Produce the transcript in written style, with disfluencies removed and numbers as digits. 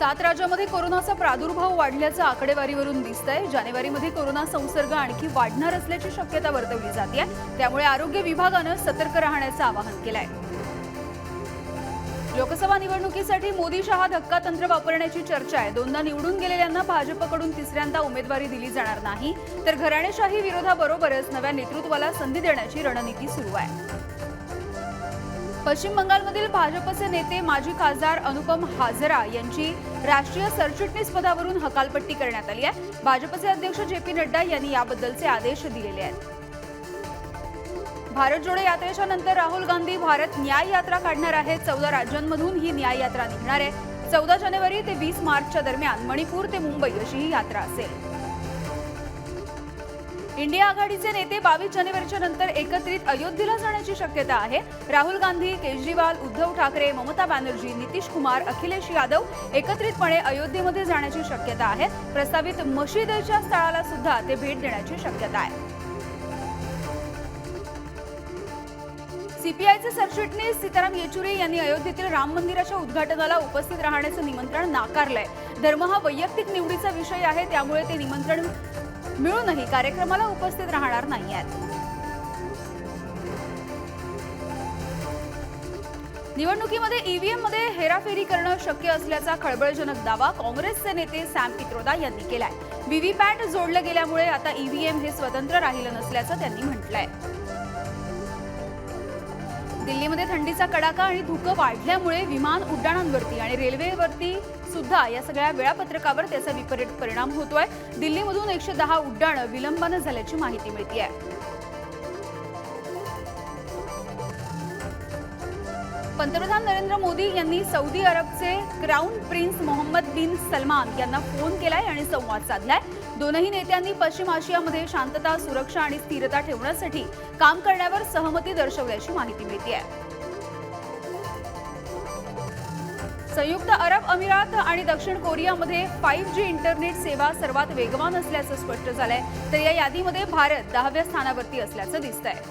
7 राज्यांमध्ये कोरोनाचा प्रादुर्भाव वाढल्याचं आकडेवारीवरून दिसतंय। जानेवारीमध्ये कोरोना संसर्ग आणखी वाढणार असल्याची शक्यता वर्तवली जाते। त्यामुळे आरोग्य विभागानं सतर्क राहण्याचं आवाहन केलंय। लोकसभा निवडणुकीसाठी मोदी-शहा धक्कातंत्र वापरण्याची चर्चा आहे। दोनदा निवडून गेलेल्यांना भाजपकडून तिसऱ्यांदा उमेदवारी दिली जाणार नाही, तर घराणेशाही विरोधाबरोबरच नव्या नेतृत्वाला संधी देण्याची रणनीती सुरू आहे। पश्चिम बंगालमधील भाजपचे नेते माजी खासदार अनुपम हाजरा यांची राष्ट्रीय सरचिटणीस पदावरून हकालपट्टी करण्यात आली आहे। भाजपचे अध्यक्ष जे.पी. नड्डा यांनी याबद्दलचे आदेश दिलेले आहेत। भारत जोडो यात्रेच्या नंतर राहुल गांधी भारत न्याय यात्रा काढणार आहेत। 14 राज्यांमधून ही न्याय यात्रा निघणार आहे। 14 जानेवारी ते 20 मार्चच्या दरम्यान मणिपूर ते मुंबई अशी ही यात्रा असेल। इंडिया आघाडीचे नेते 22 जानेवारीच्या नंतर एकत्रित अयोध्येला जाण्याची शक्यता आहे। राहुल गांधी, केजरीवाल, उद्धव ठाकरे, ममता बॅनर्जी, नितीश कुमार, अखिलेश यादव एकत्रितपणे अयोध्येमध्ये जाण्याची शक्यता आहे। प्रस्तावित मशिदीच्या स्थळाला सुद्धा ते भेट देण्याची शक्यता आहे। सीपीआयचे सरचिटणीस सीताराम येचुरी यांनी अयोध्येतील राम मंदिराच्या उद्घाटनाला उपस्थित राहण्याचं निमंत्रण नाकारलंय। धर्म हा वैयक्तिक निवडीचा विषय आहे, त्यामुळे ते निमंत्रण मिळूनही कार्यक्रमाला उपस्थित राहणार नाहीत। निवडणुकीमध्ये ईव्हीएम मध्ये हेराफेरी करणं शक्य असल्याचा खळबळजनक दावा काँग्रेसचे नेते सॅम पित्रोदा यांनी केलाय। व्हीव्हीपॅट जोडलं गेल्यामुळे आता ईव्हीएम हे स्वतंत्र राहिलं नसल्याचं त्यांनी म्हटलंय। दिल्लीमध्ये थंडीचा कडाका आणि धुकं वाढल्यामुळे विमान उड्डाणांवरती आणि रेल्वेवरती सुद्धा या सगळ्या वेळापत्रकावर त्याचा विपरीत परिणाम होतोय। दिल्लीमधून 110 उड्डाणं विलंबानं झाल्याची माहिती मिळतेय। पंतप्रधान नरेंद्र मोदी यांनी सौदी अरबचे क्राऊन प्रिन्स मोहम्मद बिन सलमान यांना फोन केलाय आणि संवाद साधलाय। दोनही नेत्यांनी पश्चिम आशियामध्ये शांतता, सुरक्षा आणि स्थिरता ठेवण्यासाठी काम करण्यावर सहमती दर्शवल्याची माहिती मिळतेय। संयुक्त अरब अमिरात आणि दक्षिण कोरियामध्ये 5G इंटरनेट सेवा सर्वात वेगवान असल्याचं स्पष्ट झालंय, तर या यादीमध्ये भारत 10व्या स्थानावरती असल्याचं दिसतंय।